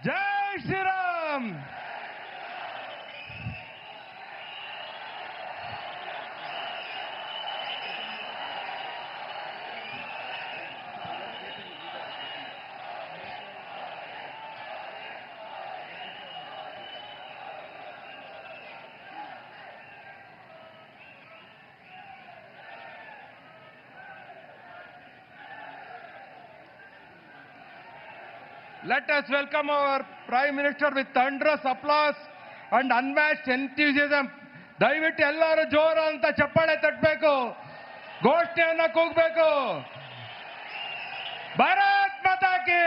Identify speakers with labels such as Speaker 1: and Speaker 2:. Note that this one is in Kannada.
Speaker 1: Jai Shriram. Let us welcome our Prime Minister with thunderous applause and unmatched enthusiasm. ದಯವಿಟ್ಟು ಎಲ್ಲರೂ ಜೋರು ಅಂತ ಚಪ್ಪಾಳೆ ತಟ್ಟಬೇಕು, ಘೋಷಣೆಯನ್ನ ಕೂಗಬೇಕು. ಭಾರತ್ ಮಾತಾ ಕಿ